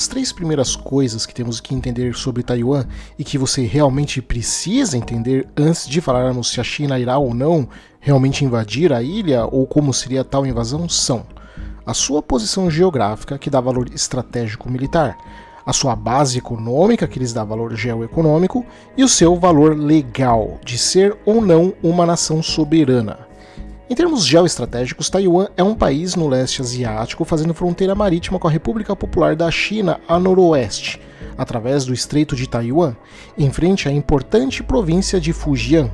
as 3 primeiras coisas que temos que entender sobre Taiwan e que você realmente precisa entender antes de falarmos se a China irá ou não realmente invadir a ilha ou como seria tal invasão são: a sua posição geográfica, que dá valor estratégico militar, a sua base econômica, que lhes dá valor geoeconômico, e o seu valor legal, de ser ou não uma nação soberana. Em termos geoestratégicos, Taiwan é um país no leste asiático fazendo fronteira marítima com a República Popular da China a noroeste, através do Estreito de Taiwan, em frente à importante província de Fujian.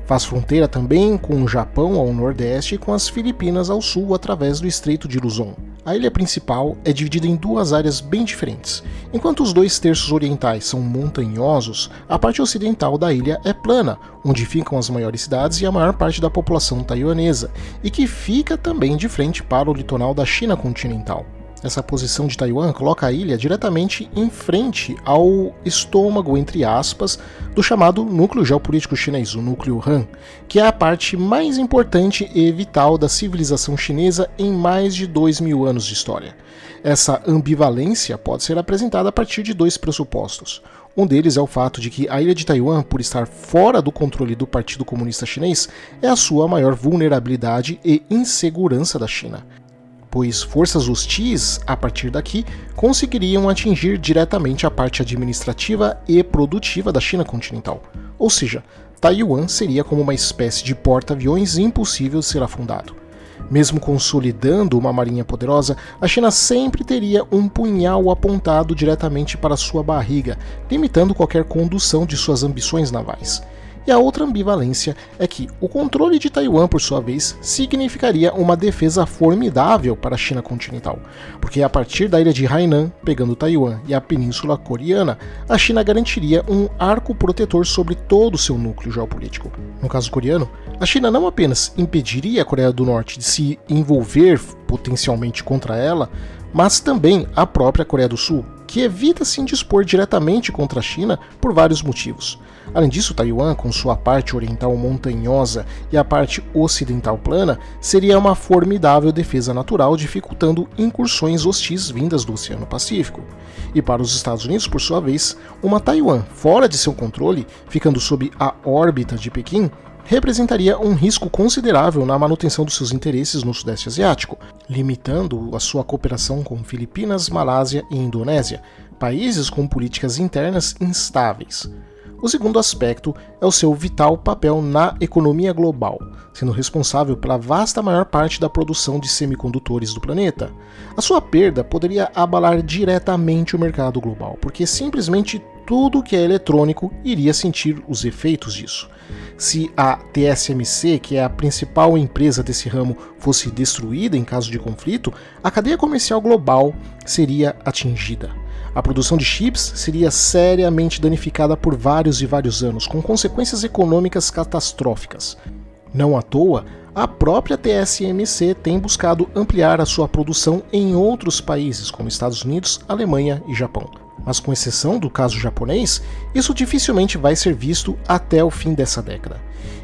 Faz fronteira também com o Japão ao nordeste e com as Filipinas ao sul através do Estreito de Luzon. A ilha principal é dividida em 2 áreas bem diferentes. Enquanto os 2 terços orientais são montanhosos, a parte ocidental da ilha é plana, onde ficam as maiores cidades e a maior parte da população taiwanesa, e que fica também de frente para o litoral da China continental. Essa posição de Taiwan coloca a ilha diretamente em frente ao estômago, entre aspas, do chamado núcleo geopolítico chinês, o núcleo Han, que é a parte mais importante e vital da civilização chinesa em mais de 2000 anos de história. Essa ambivalência pode ser apresentada a partir de 2 pressupostos. Um deles é o fato de que a ilha de Taiwan, por estar fora do controle do Partido Comunista Chinês, é a sua maior vulnerabilidade e insegurança da China, pois forças hostis, a partir daqui, conseguiriam atingir diretamente a parte administrativa e produtiva da China continental. Ou seja, Taiwan seria como uma espécie de porta-aviões impossível de ser afundado. Mesmo consolidando uma marinha poderosa, a China sempre teria um punhal apontado diretamente para sua barriga, limitando qualquer condução de suas ambições navais. E a outra ambivalência é que o controle de Taiwan, por sua vez, significaria uma defesa formidável para a China continental, porque a partir da ilha de Hainan, pegando Taiwan e a Península Coreana, a China garantiria um arco protetor sobre todo o seu núcleo geopolítico. No caso coreano, a China não apenas impediria a Coreia do Norte de se envolver potencialmente contra ela, mas também a própria Coreia do Sul, que evita se indispor diretamente contra a China por vários motivos. Além disso, Taiwan, com sua parte oriental montanhosa e a parte ocidental plana, seria uma formidável defesa natural, dificultando incursões hostis vindas do Oceano Pacífico. E para os Estados Unidos, por sua vez, uma Taiwan fora de seu controle, ficando sob a órbita de Pequim, representaria um risco considerável na manutenção dos seus interesses no Sudeste Asiático, limitando a sua cooperação com Filipinas, Malásia e Indonésia, países com políticas internas instáveis. O segundo aspecto é o seu vital papel na economia global, sendo responsável pela vasta maior parte da produção de semicondutores do planeta. A sua perda poderia abalar diretamente o mercado global, porque simplesmente tudo que é eletrônico iria sentir os efeitos disso. Se a TSMC, que é a principal empresa desse ramo, fosse destruída em caso de conflito, a cadeia comercial global seria atingida. A produção de chips seria seriamente danificada por vários e vários anos, com consequências econômicas catastróficas. Não à toa, a própria TSMC tem buscado ampliar a sua produção em outros países, como Estados Unidos, Alemanha e Japão. Mas com exceção do caso japonês, isso dificilmente vai ser visto até o fim dessa década.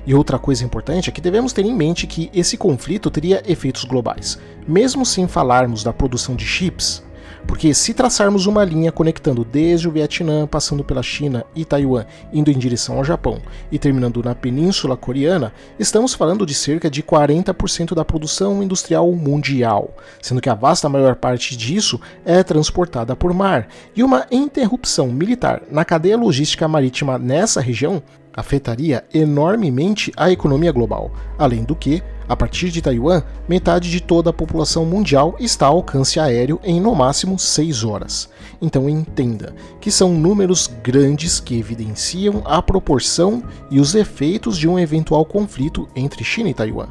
E outra coisa importante é que devemos ter em mente que esse conflito teria efeitos globais, mesmo sem falarmos da produção de chips. Porque se traçarmos uma linha conectando desde o Vietnã, passando pela China e Taiwan, indo em direção ao Japão e terminando na Península Coreana, estamos falando de cerca de 40% da produção industrial mundial, sendo que a vasta maior parte disso é transportada por mar, e uma interrupção militar na cadeia logística marítima nessa região afetaria enormemente a economia global, além do que, a partir de Taiwan, metade de toda a população mundial está ao alcance aéreo em no máximo 6 horas. Então entenda que são números grandes que evidenciam a proporção e os efeitos de um eventual conflito entre China e Taiwan.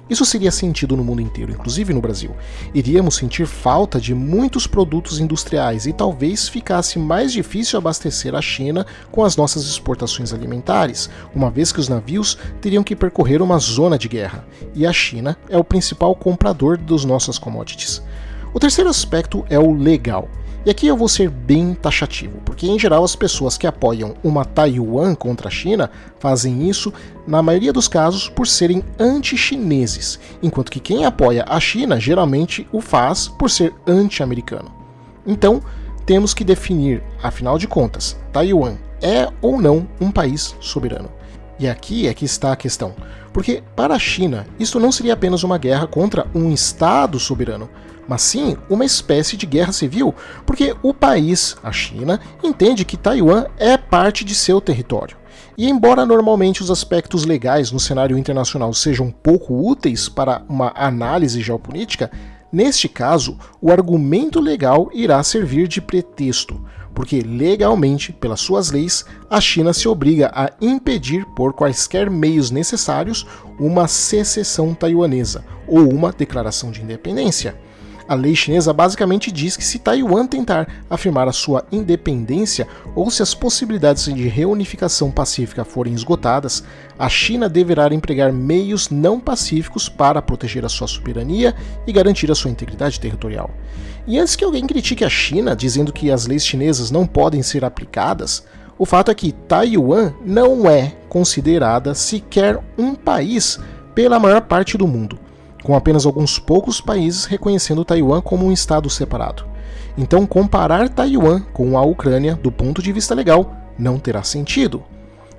Isso seria sentido no mundo inteiro, inclusive no Brasil. Iríamos sentir falta de muitos produtos industriais e talvez ficasse mais difícil abastecer a China com as nossas exportações alimentares, uma vez que os navios teriam que percorrer uma zona de guerra, e a China é o principal comprador dos nossos commodities. O terceiro aspecto é o legal. E aqui eu vou ser bem taxativo, porque em geral as pessoas que apoiam uma Taiwan contra a China fazem isso, na maioria dos casos, por serem anti-chineses, enquanto que quem apoia a China geralmente o faz por ser anti-americano. Então, temos que definir, afinal de contas, Taiwan é ou não um país soberano. E aqui é que está a questão, porque para a China isso não seria apenas uma guerra contra um Estado soberano, mas sim uma espécie de guerra civil, porque o país, a China, entende que Taiwan é parte de seu território. E embora normalmente os aspectos legais no cenário internacional sejam pouco úteis para uma análise geopolítica, neste caso o argumento legal irá servir de pretexto, porque legalmente, pelas suas leis, a China se obriga a impedir por quaisquer meios necessários uma secessão taiwanesa ou uma declaração de independência. A lei chinesa basicamente diz que se Taiwan tentar afirmar a sua independência ou se as possibilidades de reunificação pacífica forem esgotadas, a China deverá empregar meios não pacíficos para proteger a sua soberania e garantir a sua integridade territorial. E antes que alguém critique a China dizendo que as leis chinesas não podem ser aplicadas, o fato é que Taiwan não é considerada sequer um país pela maior parte do mundo, com apenas alguns poucos países reconhecendo Taiwan como um estado separado. Então, comparar Taiwan com a Ucrânia do ponto de vista legal não terá sentido.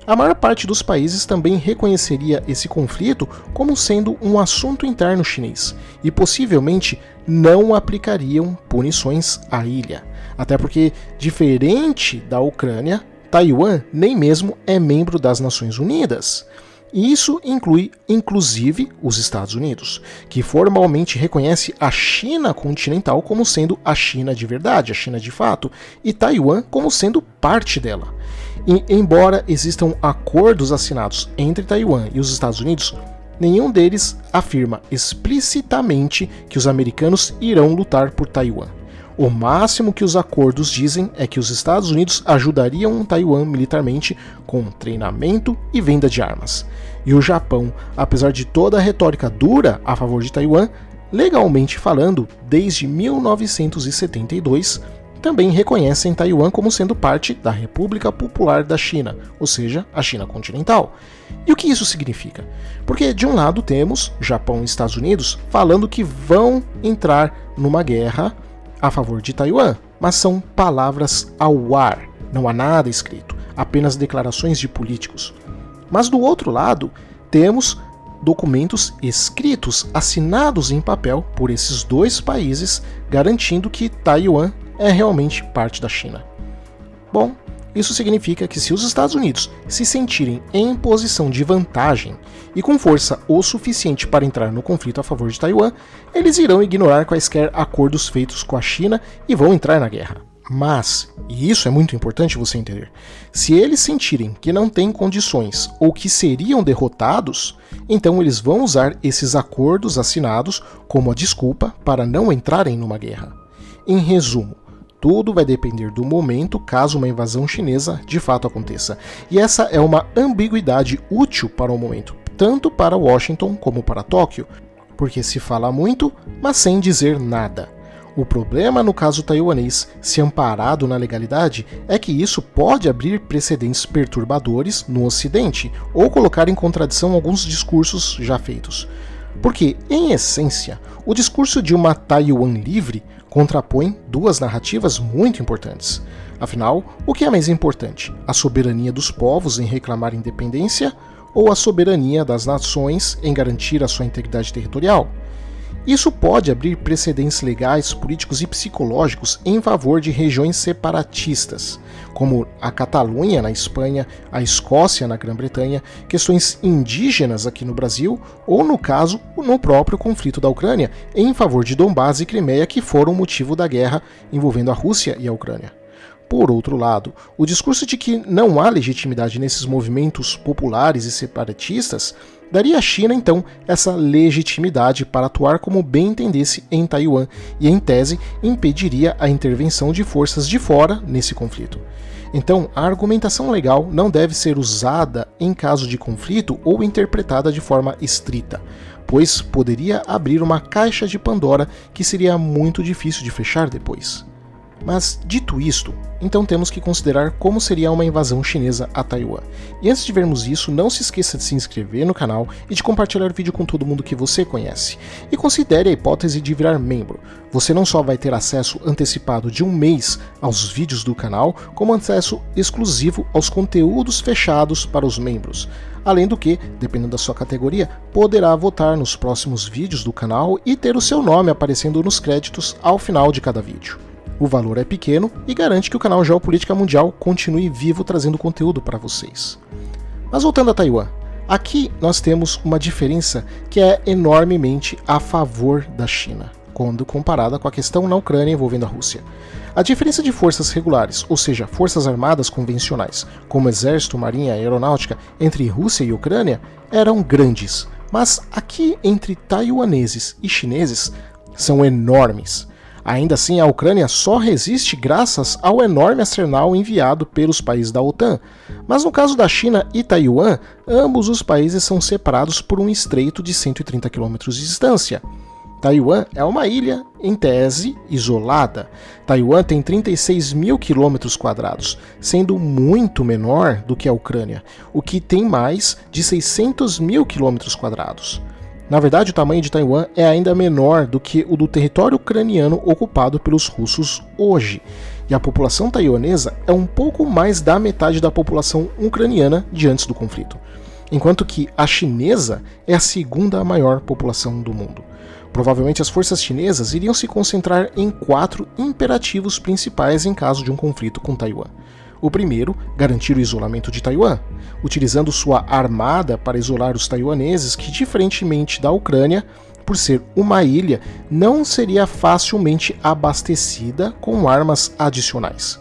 A maior parte dos países também reconheceria esse conflito como sendo um assunto interno chinês e possivelmente não aplicariam punições à ilha. Até porque, diferente da Ucrânia, Taiwan nem mesmo é membro das Nações Unidas. E isso inclui, inclusive, os Estados Unidos, que formalmente reconhece a China continental como sendo a China de verdade, a China de fato, e Taiwan como sendo parte dela. E, embora existam acordos assinados entre Taiwan e os Estados Unidos, nenhum deles afirma explicitamente que os americanos irão lutar por Taiwan. O máximo que os acordos dizem é que os Estados Unidos ajudariam Taiwan militarmente com treinamento e venda de armas. E o Japão, apesar de toda a retórica dura a favor de Taiwan, legalmente falando, desde 1972, também reconhecem Taiwan como sendo parte da República Popular da China, ou seja, a China continental. E o que isso significa? Porque de um lado temos Japão e Estados Unidos falando que vão entrar numa guerra a favor de Taiwan, mas são palavras ao ar, não há nada escrito, apenas declarações de políticos. Mas do outro lado, temos documentos escritos, assinados em papel por esses dois países, garantindo que Taiwan é realmente parte da China. Bom, isso significa que se os Estados Unidos se sentirem em posição de vantagem e com força o suficiente para entrar no conflito a favor de Taiwan, eles irão ignorar quaisquer acordos feitos com a China e vão entrar na guerra. Mas, e isso é muito importante você entender, se eles sentirem que não têm condições ou que seriam derrotados, então eles vão usar esses acordos assinados como a desculpa para não entrarem numa guerra. Em resumo, tudo vai depender do momento caso uma invasão chinesa de fato aconteça. E essa é uma ambiguidade útil para o momento, tanto para Washington como para Tóquio, porque se fala muito, mas sem dizer nada. O problema no caso taiwanês, se amparado na legalidade, é que isso pode abrir precedentes perturbadores no Ocidente ou colocar em contradição alguns discursos já feitos. Porque, em essência, o discurso de uma Taiwan livre contrapõe duas narrativas muito importantes. Afinal, o que é mais importante? A soberania dos povos em reclamar independência ou a soberania das nações em garantir a sua integridade territorial? Isso pode abrir precedentes legais, políticos e psicológicos em favor de regiões separatistas, como a Catalunha na Espanha, a Escócia na Grã-Bretanha, questões indígenas aqui no Brasil, ou no caso, no próprio conflito da Ucrânia, em favor de Donbás e Crimeia, que foram motivo da guerra envolvendo a Rússia e a Ucrânia. Por outro lado, o discurso de que não há legitimidade nesses movimentos populares e separatistas daria à China, então, essa legitimidade para atuar como bem entendesse em Taiwan e, em tese, impediria a intervenção de forças de fora nesse conflito. Então, a argumentação legal não deve ser usada em caso de conflito ou interpretada de forma estrita, pois poderia abrir uma caixa de Pandora que seria muito difícil de fechar depois. Mas, dito isto, então temos que considerar como seria uma invasão chinesa a Taiwan. E antes de vermos isso, não se esqueça de se inscrever no canal e de compartilhar o vídeo com todo mundo que você conhece. E considere a hipótese de virar membro. Você não só vai ter acesso antecipado de um mês aos vídeos do canal, como acesso exclusivo aos conteúdos fechados para os membros. Além do que, dependendo da sua categoria, poderá votar nos próximos vídeos do canal e ter o seu nome aparecendo nos créditos ao final de cada vídeo. O valor é pequeno e garante que o canal Geopolítica Mundial continue vivo trazendo conteúdo para vocês. Mas voltando a Taiwan, aqui nós temos uma diferença que é enormemente a favor da China, quando comparada com a questão na Ucrânia envolvendo a Rússia. A diferença de forças regulares, ou seja, forças armadas convencionais, como exército, marinha e aeronáutica, entre Rússia e Ucrânia, eram grandes, mas aqui entre taiwaneses e chineses são enormes. Ainda assim, a Ucrânia só resiste graças ao enorme arsenal enviado pelos países da OTAN. Mas no caso da China e Taiwan, ambos os países são separados por um estreito de 130 km de distância. Taiwan é uma ilha, em tese, isolada. Taiwan tem 36 mil quilômetros quadrados, sendo muito menor do que a Ucrânia, o que tem mais de 600 mil quilômetros quadrados. Na verdade, o tamanho de Taiwan é ainda menor do que o do território ucraniano ocupado pelos russos hoje, e a população taiwanesa é um pouco mais da metade da população ucraniana de antes do conflito, enquanto que a chinesa é a segunda maior população do mundo. Provavelmente as forças chinesas iriam se concentrar em 4 imperativos principais em caso de um conflito com Taiwan. O primeiro, garantir o isolamento de Taiwan, utilizando sua armada para isolar os taiwaneses que, diferentemente da Ucrânia, por ser uma ilha, não seria facilmente abastecida com armas adicionais.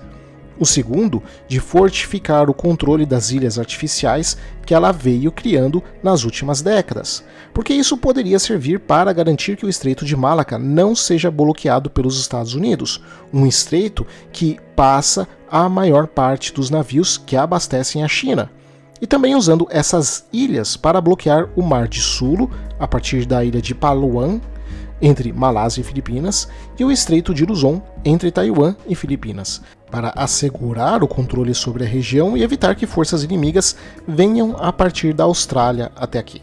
O segundo, de fortificar o controle das ilhas artificiais que ela veio criando nas últimas décadas, porque isso poderia servir para garantir que o Estreito de Malaca não seja bloqueado pelos Estados Unidos, um estreito que passa a maior parte dos navios que abastecem a China, e também usando essas ilhas para bloquear o Mar de Sulu, a partir da ilha de Palawan, entre Malásia e Filipinas, e o Estreito de Luzon, entre Taiwan e Filipinas, para assegurar o controle sobre a região e evitar que forças inimigas venham a partir da Austrália até aqui.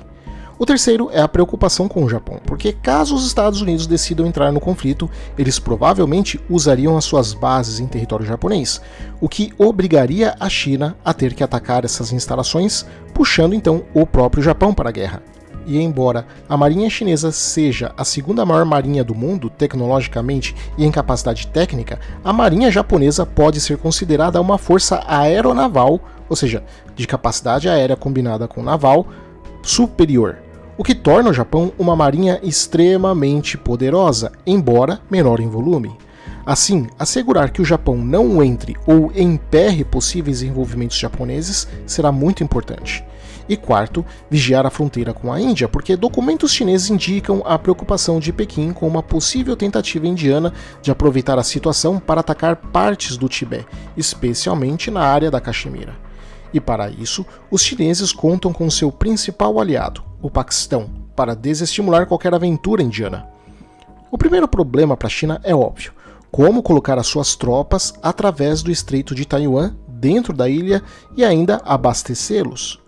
O terceiro é a preocupação com o Japão, porque caso os Estados Unidos decidam entrar no conflito, eles provavelmente usariam as suas bases em território japonês, o que obrigaria a China a ter que atacar essas instalações, puxando então o próprio Japão para a guerra. E embora a marinha chinesa seja a segunda maior marinha do mundo tecnologicamente e em capacidade técnica, a marinha japonesa pode ser considerada uma força aeronaval, ou seja, de capacidade aérea combinada com naval, superior, o que torna o Japão uma marinha extremamente poderosa, embora menor em volume. Assim, assegurar que o Japão não entre ou emperre possíveis envolvimentos japoneses será muito importante. E quarto, vigiar a fronteira com a Índia, porque documentos chineses indicam a preocupação de Pequim com uma possível tentativa indiana de aproveitar a situação para atacar partes do Tibete, especialmente na área da Caxemira. E para isso, os chineses contam com seu principal aliado, o Paquistão, para desestimular qualquer aventura indiana. O primeiro problema para a China é óbvio: como colocar as suas tropas através do Estreito de Taiwan dentro da ilha e ainda abastecê-los.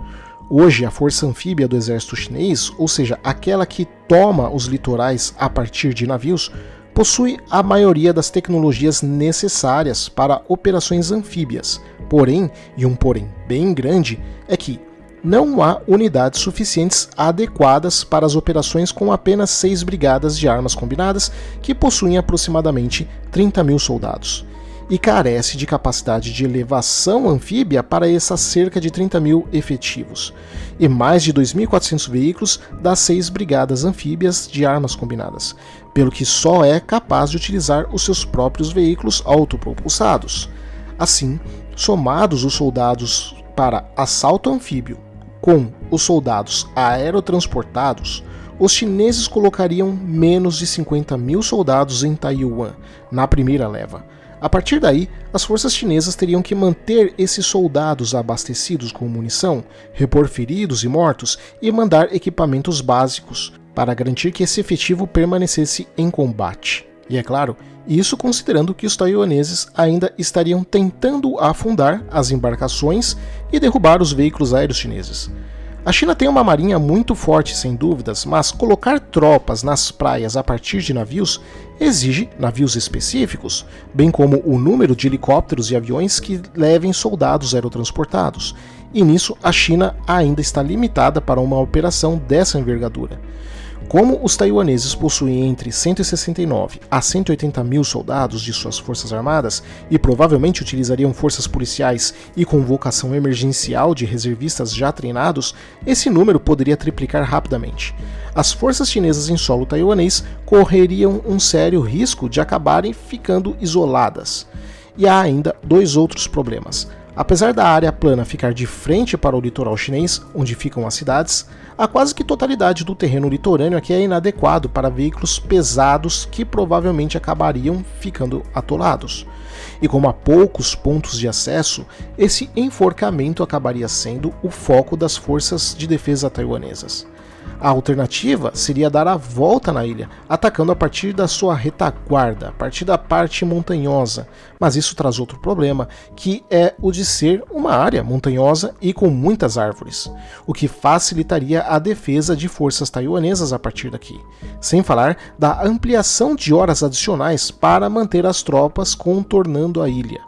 Hoje, a força anfíbia do exército chinês, ou seja, aquela que toma os litorais a partir de navios, possui a maioria das tecnologias necessárias para operações anfíbias. Porém, e um porém bem grande, é que não há unidades suficientes adequadas para as operações com apenas 6 brigadas de armas combinadas, que possuem aproximadamente 30 mil soldados, e carece de capacidade de elevação anfíbia para essas cerca de 30 mil efetivos, e mais de 2.400 veículos das 6 brigadas anfíbias de armas combinadas, pelo que só é capaz de utilizar os seus próprios veículos autopropulsados. Assim, somados os soldados para assalto anfíbio com os soldados aerotransportados, os chineses colocariam menos de 50 mil soldados em Taiwan na primeira leva. A partir daí, as forças chinesas teriam que manter esses soldados abastecidos com munição, repor feridos e mortos e mandar equipamentos básicos para garantir que esse efetivo permanecesse em combate. E é claro, isso considerando que os taiwaneses ainda estariam tentando afundar as embarcações e derrubar os veículos aéreos chineses. A China tem uma marinha muito forte, sem dúvidas, mas colocar tropas nas praias a partir de navios exige navios específicos, bem como o número de helicópteros e aviões que levem soldados aerotransportados. E nisso a China ainda está limitada para uma operação dessa envergadura. Como os taiwaneses possuem entre 169 a 180 mil soldados de suas forças armadas e provavelmente utilizariam forças policiais e convocação emergencial de reservistas já treinados, esse número poderia triplicar rapidamente. As forças chinesas em solo taiwanês correriam um sério risco de acabarem ficando isoladas. E há ainda dois outros problemas. Apesar da área plana ficar de frente para o litoral chinês, onde ficam as cidades, a quase que totalidade do terreno litorâneo aqui é inadequado para veículos pesados que provavelmente acabariam ficando atolados. E como há poucos pontos de acesso, esse enforcamento acabaria sendo o foco das forças de defesa taiwanesas. A alternativa seria dar a volta na ilha, atacando a partir da sua retaguarda, a partir da parte montanhosa, mas isso traz outro problema, que é o de ser uma área montanhosa e com muitas árvores, o que facilitaria a defesa de forças taiwanesas a partir daqui, sem falar da ampliação de horas adicionais para manter as tropas contornando a ilha.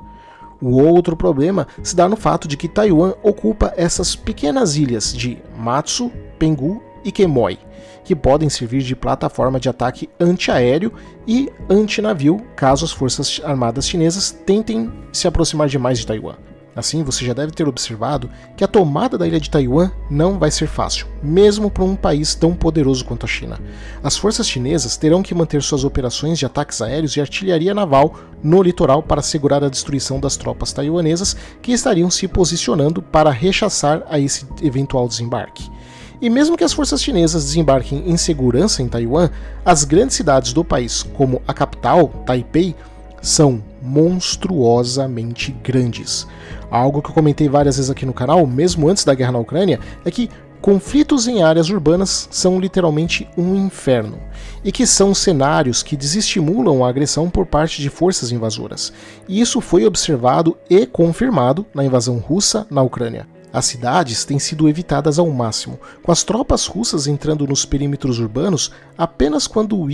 O outro problema se dá no fato de que Taiwan ocupa essas pequenas ilhas de Matsu, Penghu e Quemoy, que podem servir de plataforma de ataque antiaéreo e antinavio caso as forças armadas chinesas tentem se aproximar demais de Taiwan. Assim, você já deve ter observado que a tomada da ilha de Taiwan não vai ser fácil, mesmo para um país tão poderoso quanto a China. As forças chinesas terão que manter suas operações de ataques aéreos e artilharia naval no litoral para assegurar a destruição das tropas taiwanesas que estariam se posicionando para rechaçar a esse eventual desembarque. E mesmo que as forças chinesas desembarquem em segurança em Taiwan, as grandes cidades do país, como a capital, Taipei, são monstruosamente grandes. Algo que eu comentei várias vezes aqui no canal, mesmo antes da guerra na Ucrânia, é que conflitos em áreas urbanas são literalmente um inferno, e que são cenários que desestimulam a agressão por parte de forças invasoras. E isso foi observado e confirmado na invasão russa na Ucrânia. As cidades têm sido evitadas ao máximo, com as tropas russas entrando nos perímetros urbanos apenas quando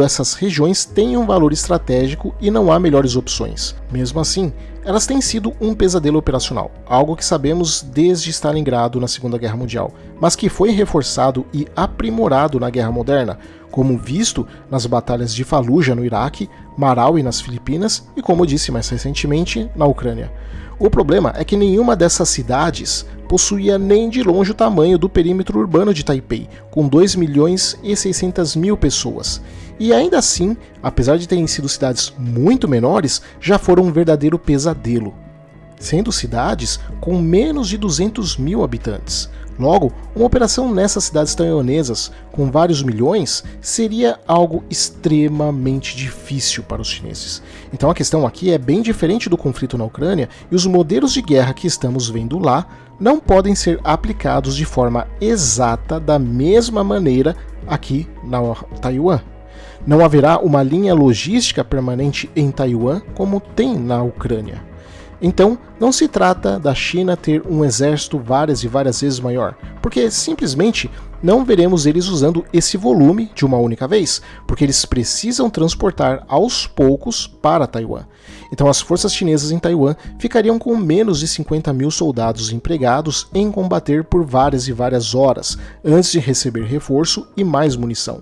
essas regiões têm um valor estratégico e não há melhores opções. Mesmo assim, elas têm sido um pesadelo operacional, algo que sabemos desde Stalingrado na Segunda Guerra Mundial, mas que foi reforçado e aprimorado na Guerra Moderna, como visto nas batalhas de Fallujah no Iraque, Marawi nas Filipinas e, como disse mais recentemente, na Ucrânia. O problema é que nenhuma dessas cidades possuía nem de longe o tamanho do perímetro urbano de Taipei, com 2.600.000 pessoas. E ainda assim, apesar de terem sido cidades muito menores, já foram um verdadeiro pesadelo, sendo cidades com menos de 200.000 habitantes. Logo, uma operação nessas cidades taiwanesas, com vários milhões, seria algo extremamente difícil para os chineses. Então a questão aqui é bem diferente do conflito na Ucrânia, e os modelos de guerra que estamos vendo lá não podem ser aplicados de forma exata da mesma maneira aqui na Taiwan. Não haverá uma linha logística permanente em Taiwan como tem na Ucrânia. Então, não se trata da China ter um exército várias e várias vezes maior, porque simplesmente não veremos eles usando esse volume de uma única vez, porque eles precisam transportar aos poucos para Taiwan. Então as forças chinesas em Taiwan ficariam com menos de 50.000 soldados empregados em combater por várias e várias horas, antes de receber reforço e mais munição.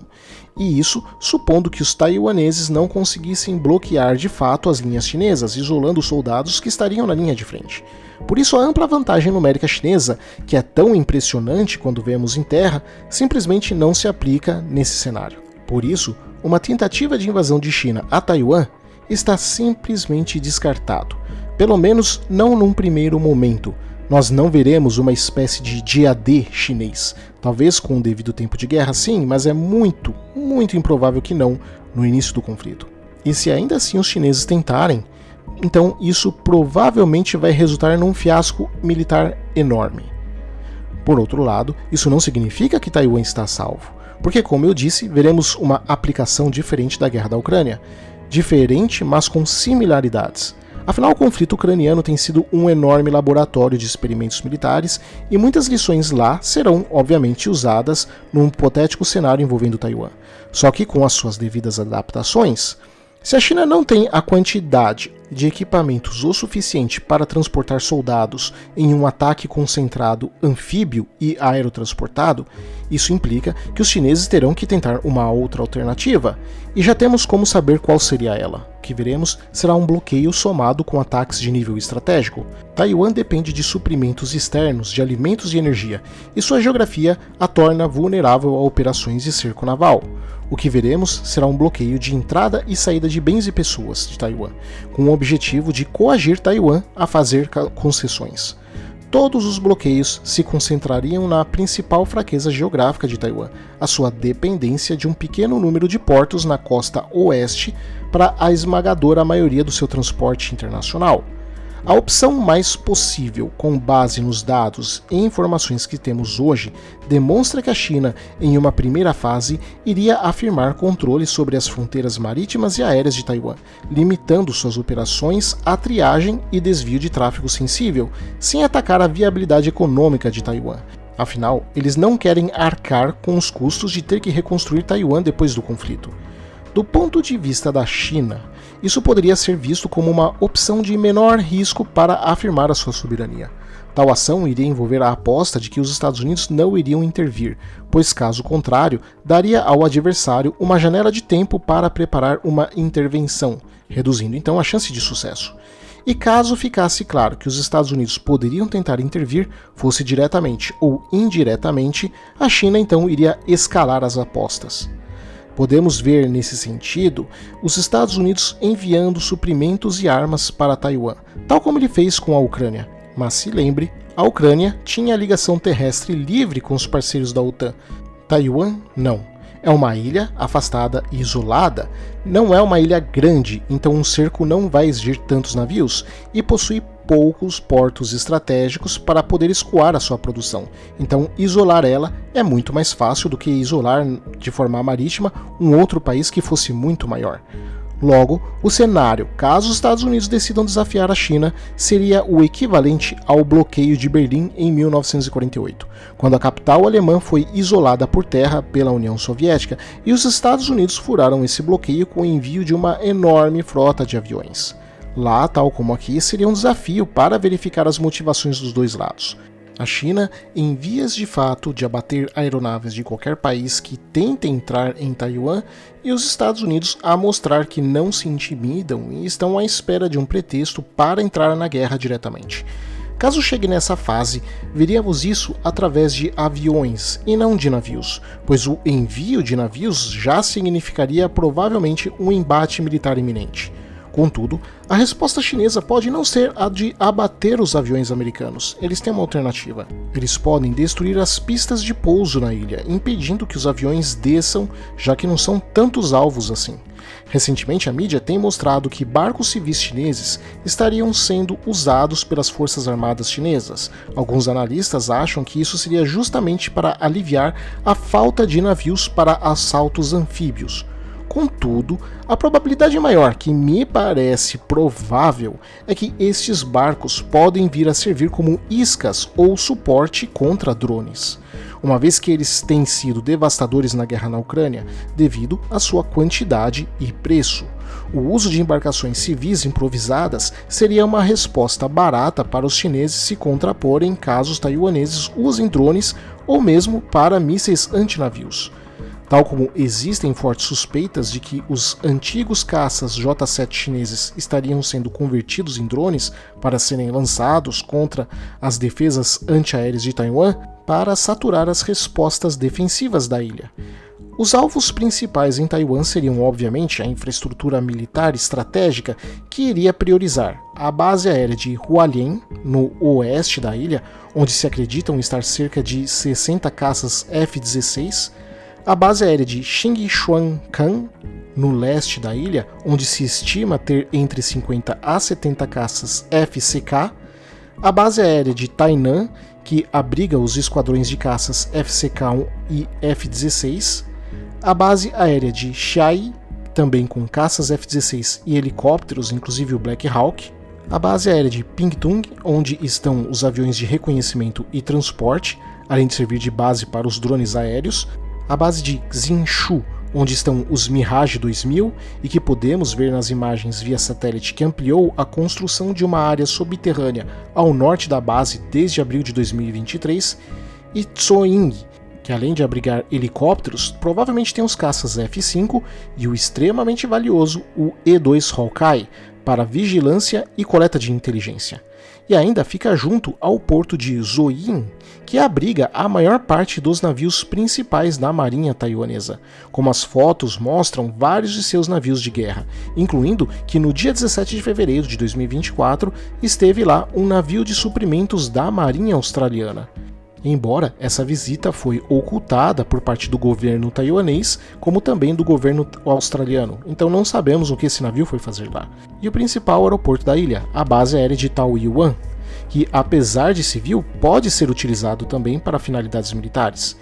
E isso supondo que os taiwaneses não conseguissem bloquear de fato as linhas chinesas, isolando os soldados que estariam na linha de frente. Por isso a ampla vantagem numérica chinesa, que é tão impressionante quando vemos em terra, simplesmente não se aplica nesse cenário. Por isso, uma tentativa de invasão de China a Taiwan está simplesmente descartado, pelo menos não num primeiro momento. Nós não veremos uma espécie de dia D chinês, talvez com o devido tempo de guerra sim, mas é muito, muito improvável que não no início do conflito. E se ainda assim os chineses tentarem, então isso provavelmente vai resultar num fiasco militar enorme. Por outro lado, isso não significa que Taiwan está a salvo, Porque, como eu disse, veremos uma aplicação diferente da guerra da Ucrânia. Diferente, mas com similaridades. Afinal, o conflito ucraniano tem sido um enorme laboratório de experimentos militares e muitas lições lá serão, obviamente, usadas num hipotético cenário envolvendo Taiwan. Só que com as suas devidas adaptações. Se a China não tem a quantidade de equipamentos o suficiente para transportar soldados em um ataque concentrado anfíbio e aerotransportado, isso implica que os chineses terão que tentar uma outra alternativa, e já temos como saber qual seria ela. O que veremos será um bloqueio somado com ataques de nível estratégico. Taiwan depende de suprimentos externos de alimentos e energia, e sua geografia a torna vulnerável a operações de cerco naval. O que veremos será um bloqueio de entrada e saída de bens e pessoas de Taiwan, com o objetivo de coagir Taiwan a fazer concessões. Todos os bloqueios se concentrariam na principal fraqueza geográfica de Taiwan, a sua dependência de um pequeno número de portos na costa oeste para a esmagadora maioria do seu transporte internacional. A opção mais possível, com base nos dados e informações que temos hoje, demonstra que a China, em uma primeira fase, iria afirmar controle sobre as fronteiras marítimas e aéreas de Taiwan, limitando suas operações à triagem e desvio de tráfego sensível, sem atacar a viabilidade econômica de Taiwan. Afinal, eles não querem arcar com os custos de ter que reconstruir Taiwan depois do conflito. Do ponto de vista da China, isso poderia ser visto como uma opção de menor risco para afirmar a sua soberania. Tal ação iria envolver a aposta de que os Estados Unidos não iriam intervir, pois caso contrário, daria ao adversário uma janela de tempo para preparar uma intervenção, reduzindo então a chance de sucesso. E caso ficasse claro que os Estados Unidos poderiam tentar intervir, fosse diretamente ou indiretamente, a China então iria escalar as apostas. Podemos ver, nesse sentido, os Estados Unidos enviando suprimentos e armas para Taiwan, tal como ele fez com a Ucrânia. Mas se lembre, a Ucrânia tinha ligação terrestre livre com os parceiros da OTAN. Taiwan, não. É uma ilha afastada e isolada, não é uma ilha grande, então um cerco não vai exigir tantos navios e possui poucos portos estratégicos para poder escoar a sua produção. Então, isolar ela é muito mais fácil do que isolar de forma marítima um outro país que fosse muito maior. Logo, o cenário, caso os Estados Unidos decidam desafiar a China, seria o equivalente ao bloqueio de Berlim em 1948, quando a capital alemã foi isolada por terra pela União Soviética e os Estados Unidos furaram esse bloqueio com o envio de uma enorme frota de aviões. Lá, tal como aqui, seria um desafio para verificar as motivações dos dois lados. A China, em vias de fato de abater aeronaves de qualquer país que tente entrar em Taiwan, e os Estados Unidos a mostrar que não se intimidam e estão à espera de um pretexto para entrar na guerra diretamente. Caso chegue nessa fase, veríamos isso através de aviões e não de navios, pois o envio de navios já significaria provavelmente um embate militar iminente. Contudo, a resposta chinesa pode não ser a de abater os aviões americanos. Eles têm uma alternativa. Eles podem destruir as pistas de pouso na ilha, impedindo que os aviões desçam, já que não são tantos alvos assim. Recentemente, a mídia tem mostrado que barcos civis chineses estariam sendo usados pelas forças armadas chinesas. Alguns analistas acham que isso seria justamente para aliviar a falta de navios para assaltos anfíbios. Contudo, a probabilidade maior, que me parece provável, é que estes barcos podem vir a servir como iscas ou suporte contra drones, uma vez que eles têm sido devastadores na guerra na Ucrânia devido à sua quantidade e preço. O uso de embarcações civis improvisadas seria uma resposta barata para os chineses se contraporem caso os taiwaneses usem drones ou mesmo para mísseis antinavios. Tal como existem fortes suspeitas de que os antigos caças J-7 chineses estariam sendo convertidos em drones para serem lançados contra as defesas antiaéreas de Taiwan para saturar as respostas defensivas da ilha. Os alvos principais em Taiwan seriam, obviamente, a infraestrutura militar estratégica, que iria priorizar a base aérea de Hualien, no oeste da ilha, onde se acreditam estar cerca de 60 caças F-16, a base aérea de Xingchuancan, no leste da ilha, onde se estima ter entre 50 a 70 caças FCK, a base aérea de Tainan, que abriga os esquadrões de caças FCK-1 e F-16, a base aérea de Chiayi, também com caças F-16 e helicópteros, inclusive o Black Hawk, a base aérea de Pingtung, onde estão os aviões de reconhecimento e transporte, além de servir de base para os drones aéreos, a base de Xinshu, onde estão os Mirage 2000 e que podemos ver nas imagens via satélite que ampliou a construção de uma área subterrânea ao norte da base desde abril de 2023, e Tsoying, que além de abrigar helicópteros, provavelmente tem os caças F-5 e o extremamente valioso o E-2 Hawkeye, para vigilância e coleta de inteligência. E ainda fica junto ao porto de Zoyin, que abriga a maior parte dos navios principais da marinha taiwanesa, como as fotos mostram vários de seus navios de guerra, incluindo que no dia 17 de fevereiro de 2024 esteve lá um navio de suprimentos da marinha australiana. Embora essa visita foi ocultada por parte do governo taiwanês, como também do governo australiano, então não sabemos o que esse navio foi fazer lá. E o principal aeroporto da ilha, a base aérea de Taoyuan, que apesar de civil, pode ser utilizado também para finalidades militares.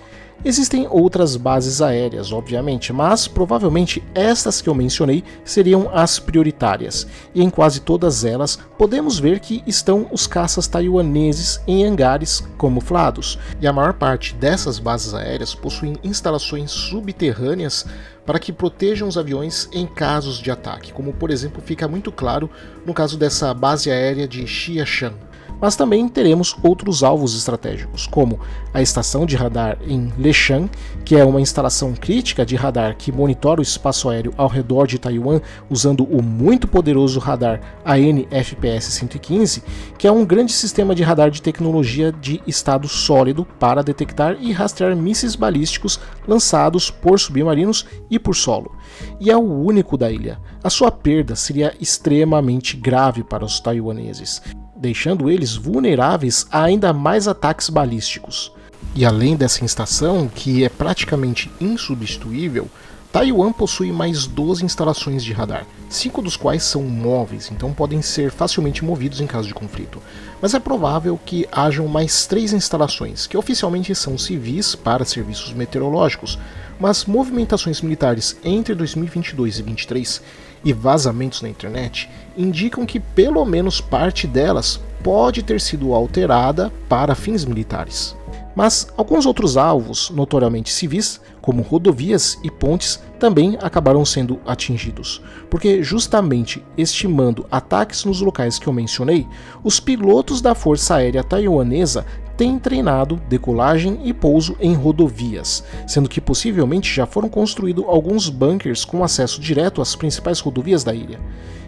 Existem outras bases aéreas, obviamente, mas provavelmente estas que eu mencionei seriam as prioritárias, e em quase todas elas podemos ver que estão os caças taiwaneses em hangares camuflados, e a maior parte dessas bases aéreas possuem instalações subterrâneas para que protejam os aviões em casos de ataque, como por exemplo fica muito claro no caso dessa base aérea de Xiashan. Mas também teremos outros alvos estratégicos, como a estação de radar em Leshan, que é uma instalação crítica de radar que monitora o espaço aéreo ao redor de Taiwan usando o muito poderoso radar AN/FPS-115, que é um grande sistema de radar de tecnologia de estado sólido para detectar e rastrear mísseis balísticos lançados por submarinos e por solo. E é o único da ilha. A sua perda seria extremamente grave para os taiwaneses, deixando eles vulneráveis a ainda mais ataques balísticos. E além dessa instalação, que é praticamente insubstituível, Taiwan possui mais 12 instalações de radar, 5 dos quais são móveis, então podem ser facilmente movidos em caso de conflito. Mas é provável que hajam mais 3 instalações, que oficialmente são civis para serviços meteorológicos, mas movimentações militares entre 2022 e 2023 e vazamentos na internet indicam que pelo menos parte delas pode ter sido alterada para fins militares. Mas alguns outros alvos, notoriamente civis, como rodovias e pontes, também acabaram sendo atingidos, porque justamente estimando ataques nos locais que eu mencionei, os pilotos da Força Aérea Taiwanesa têm treinado decolagem e pouso em rodovias, sendo que possivelmente já foram construídos alguns bunkers com acesso direto às principais rodovias da ilha,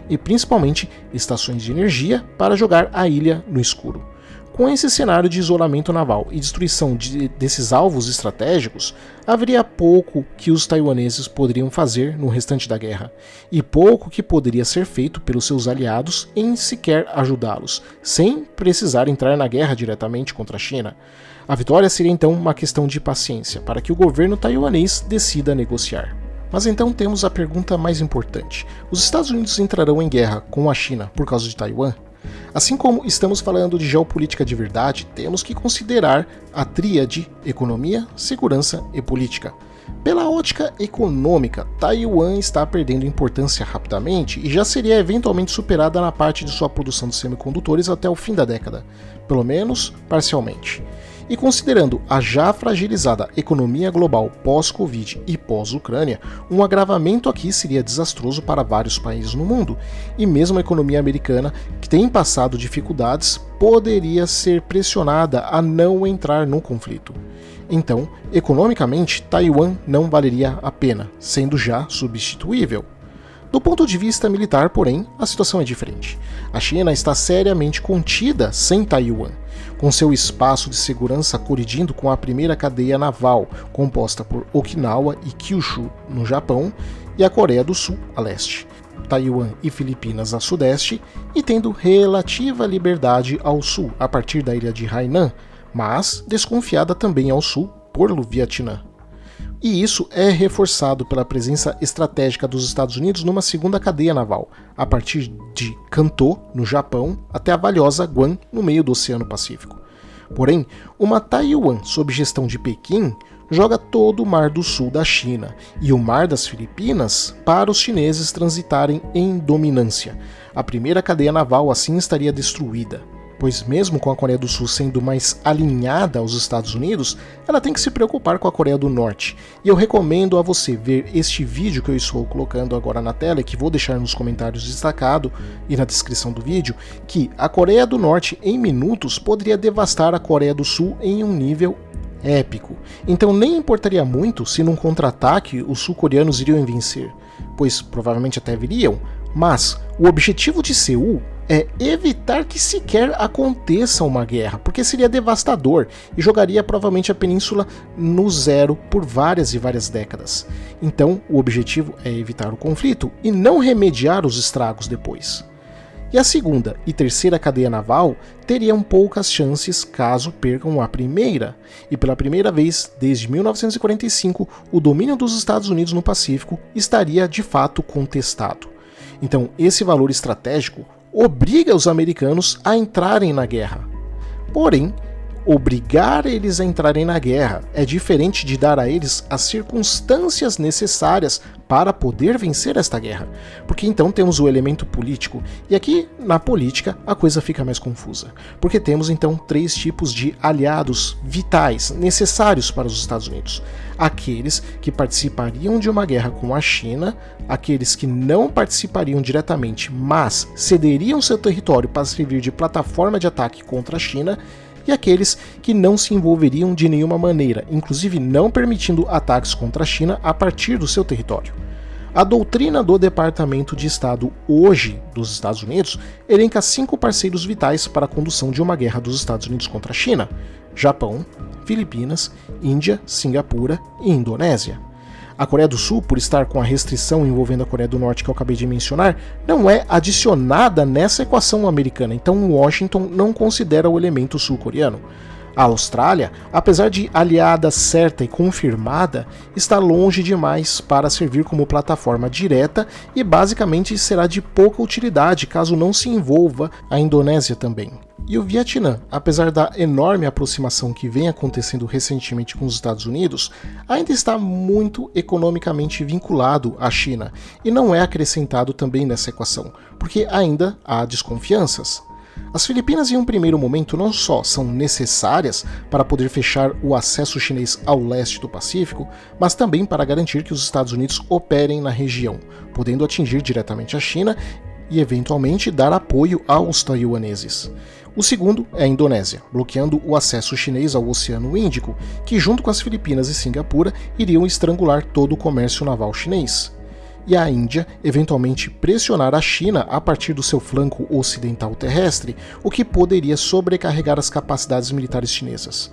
e principalmente estações de energia para jogar a ilha no escuro. Com esse cenário de isolamento naval e destruição desses alvos estratégicos, haveria pouco que os taiwaneses poderiam fazer no restante da guerra, e pouco que poderia ser feito pelos seus aliados em sequer ajudá-los, sem precisar entrar na guerra diretamente contra a China. A vitória seria então uma questão de paciência, para que o governo taiwanês decida negociar. Mas então temos a pergunta mais importante: os Estados Unidos entrarão em guerra com a China por causa de Taiwan? Assim como estamos falando de geopolítica de verdade, temos que considerar a tríade economia, segurança e política. Pela ótica econômica, Taiwan está perdendo importância rapidamente e já seria eventualmente superada na parte de sua produção de semicondutores até o fim da década, pelo menos parcialmente. E considerando a já fragilizada economia global pós-Covid e pós-Ucrânia, um agravamento aqui seria desastroso para vários países no mundo, e mesmo a economia americana, que tem passado dificuldades, poderia ser pressionada a não entrar no conflito. Então, economicamente, Taiwan não valeria a pena, sendo já substituível. Do ponto de vista militar, porém, a situação é diferente. A China está seriamente contida sem Taiwan, com seu espaço de segurança colidindo com a primeira cadeia naval, composta por Okinawa e Kyushu, no Japão, e a Coreia do Sul, a leste, Taiwan e Filipinas a sudeste, e tendo relativa liberdade ao sul, a partir da ilha de Hainan, mas desconfiada também ao sul por Vietnã. E isso é reforçado pela presença estratégica dos Estados Unidos numa segunda cadeia naval, a partir de Kanto, no Japão, até a valiosa Guam, no meio do Oceano Pacífico. Porém, uma Taiwan sob gestão de Pequim joga todo o Mar do Sul da China e o Mar das Filipinas para os chineses transitarem em dominância. A primeira cadeia naval assim estaria destruída, pois mesmo com a Coreia do Sul sendo mais alinhada aos Estados Unidos, ela tem que se preocupar com a Coreia do Norte. E eu recomendo a você ver este vídeo que eu estou colocando agora na tela, e que vou deixar nos comentários destacado e na descrição do vídeo, que a Coreia do Norte em minutos poderia devastar a Coreia do Sul em um nível épico. Então nem importaria muito se num contra-ataque os sul-coreanos iriam vencer, pois provavelmente até viriam, mas o objetivo de Seul é evitar que sequer aconteça uma guerra, porque seria devastador e jogaria provavelmente a península no zero por várias e várias décadas. Então, o objetivo é evitar o conflito e não remediar os estragos depois. E a segunda e terceira cadeia naval teriam poucas chances caso percam a primeira. E pela primeira vez desde 1945, o domínio dos Estados Unidos no Pacífico estaria de fato contestado. Então, esse valor estratégico obriga os americanos a entrarem na guerra. Porém, obrigar eles a entrarem na guerra é diferente de dar a eles as circunstâncias necessárias para poder vencer esta guerra, porque então temos o elemento político, e aqui na política a coisa fica mais confusa, porque temos então três tipos de aliados vitais, necessários para os Estados Unidos: aqueles que participariam de uma guerra com a China, aqueles que não participariam diretamente, mas cederiam seu território para servir de plataforma de ataque contra a China, e aqueles que não se envolveriam de nenhuma maneira, inclusive não permitindo ataques contra a China a partir do seu território. A doutrina do Departamento de Estado hoje dos Estados Unidos elenca 5 parceiros vitais para a condução de uma guerra dos Estados Unidos contra a China: Japão, Filipinas, Índia, Singapura e Indonésia. A Coreia do Sul, por estar com a restrição envolvendo a Coreia do Norte que eu acabei de mencionar, não é adicionada nessa equação americana, então Washington não considera o elemento sul-coreano. A Austrália, apesar de aliada certa e confirmada, está longe demais para servir como plataforma direta e basicamente será de pouca utilidade caso não se envolva a Indonésia também. E o Vietnã, apesar da enorme aproximação que vem acontecendo recentemente com os Estados Unidos, ainda está muito economicamente vinculado à China e não é acrescentado também nessa equação, porque ainda há desconfianças. As Filipinas, em um primeiro momento, não só são necessárias para poder fechar o acesso chinês ao leste do Pacífico, mas também para garantir que os Estados Unidos operem na região, podendo atingir diretamente a China e eventualmente dar apoio aos taiwaneses. O segundo é a Indonésia, bloqueando o acesso chinês ao Oceano Índico, que junto com as Filipinas e Singapura iriam estrangular todo o comércio naval chinês. E a Índia eventualmente pressionar a China a partir do seu flanco ocidental terrestre, o que poderia sobrecarregar as capacidades militares chinesas.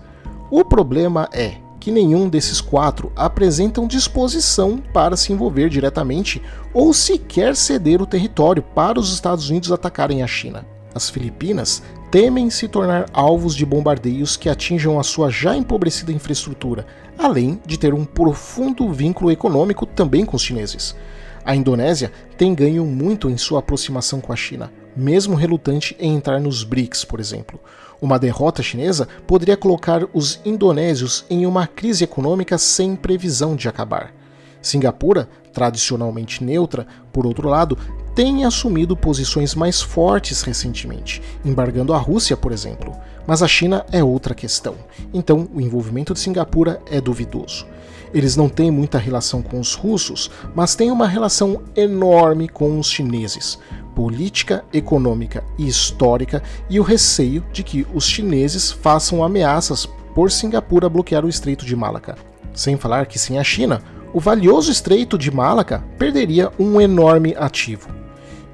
O problema é que nenhum desses 4 apresentam disposição para se envolver diretamente ou sequer ceder o território para os Estados Unidos atacarem a China. As Filipinas temem se tornar alvos de bombardeios que atinjam a sua já empobrecida infraestrutura, além de ter um profundo vínculo econômico também com os chineses. A Indonésia tem ganho muito em sua aproximação com a China, mesmo relutante em entrar nos BRICS, por exemplo. Uma derrota chinesa poderia colocar os indonésios em uma crise econômica sem previsão de acabar. Singapura, tradicionalmente neutra, por outro lado, tem assumido posições mais fortes recentemente, embargando a Rússia, por exemplo. Mas a China é outra questão, então o envolvimento de Singapura é duvidoso. Eles não têm muita relação com os russos, mas têm uma relação enorme com os chineses, política, econômica e histórica, e o receio de que os chineses façam ameaças por Singapura bloquear o Estreito de Malaca. Sem falar que sem a China, o valioso Estreito de Malaca perderia um enorme ativo.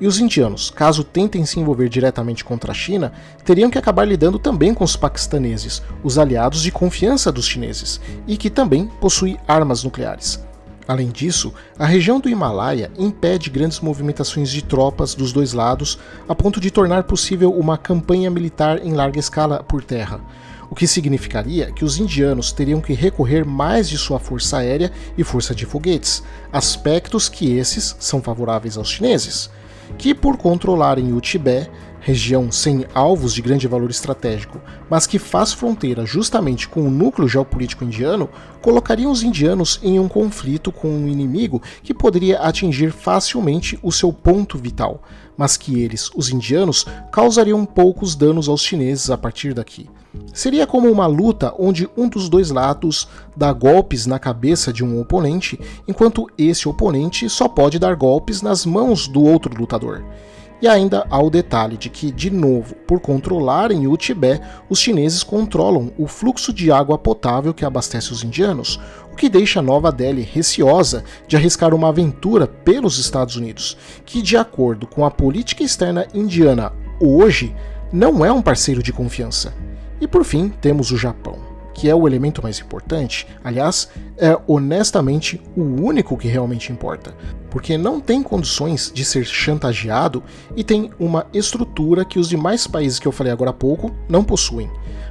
E os indianos, caso tentem se envolver diretamente contra a China, teriam que acabar lidando também com os paquistaneses, os aliados de confiança dos chineses, e que também possuem armas nucleares. Além disso, a região do Himalaia impede grandes movimentações de tropas dos dois lados, a ponto de tornar possível uma campanha militar em larga escala por terra, o que significaria que os indianos teriam que recorrer mais de sua força aérea e força de foguetes, aspectos que esses são favoráveis aos chineses, que por controlarem o Tibete região sem alvos de grande valor estratégico, mas que faz fronteira justamente com o núcleo geopolítico indiano, colocaria os indianos em um conflito com um inimigo que poderia atingir facilmente o seu ponto vital, mas que eles, os indianos, causariam poucos danos aos chineses a partir daqui. Seria como uma luta onde um dos dois lados dá golpes na cabeça de um oponente, enquanto esse oponente só pode dar golpes nas mãos do outro lutador. E ainda há o detalhe de que, de novo, por controlarem o Tibete, os chineses controlam o fluxo de água potável que abastece os indianos, o que deixa Nova Delhi receosa de arriscar uma aventura pelos Estados Unidos, que, de acordo com a política externa indiana hoje, não é um parceiro de confiança. E por fim, temos o Japão, que é o elemento mais importante, aliás, é honestamente o único que realmente importa, porque não tem condições de ser chantageado e tem uma estrutura que os demais países que eu falei agora há pouco não possuem,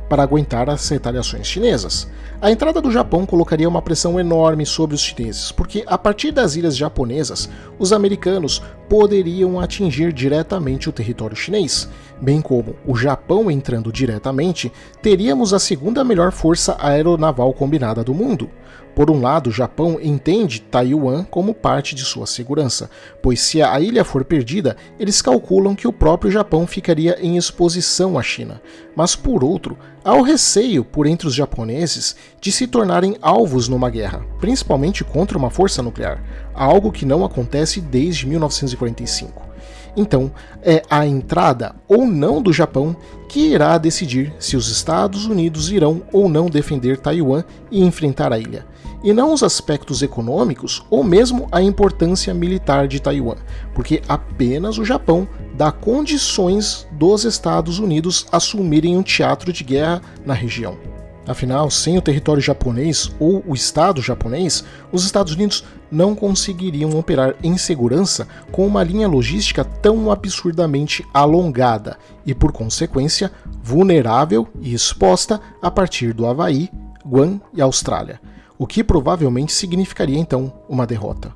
para aguentar as retaliações chinesas. A entrada do Japão colocaria uma pressão enorme sobre os chineses, porque a partir das ilhas japonesas, os americanos poderiam atingir diretamente o território chinês, bem como o Japão entrando diretamente, teríamos a segunda melhor força aeronaval combinada do mundo. Por um lado, o Japão entende Taiwan como parte de sua segurança, pois se a ilha for perdida, eles calculam que o próprio Japão ficaria em exposição à China. Mas por outro, há o receio por entre os japoneses de se tornarem alvos numa guerra, principalmente contra uma força nuclear, algo que não acontece desde 1945. Então, é a entrada ou não do Japão que irá decidir se os Estados Unidos irão ou não defender Taiwan e enfrentar a ilha, e não os aspectos econômicos ou mesmo a importância militar de Taiwan, porque apenas o Japão dá condições dos Estados Unidos assumirem um teatro de guerra na região. Afinal, sem o território japonês ou o Estado japonês, os Estados Unidos não conseguiriam operar em segurança com uma linha logística tão absurdamente alongada e, por consequência, vulnerável e exposta a partir do Havaí, Guam e Austrália, o que provavelmente significaria então uma derrota.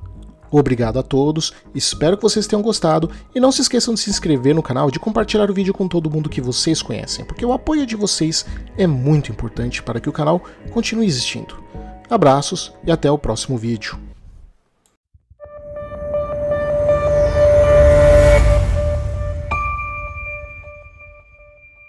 Obrigado a todos, espero que vocês tenham gostado e não se esqueçam de se inscrever no canal e de compartilhar o vídeo com todo mundo que vocês conhecem, porque o apoio de vocês é muito importante para que o canal continue existindo. Abraços e até o próximo vídeo.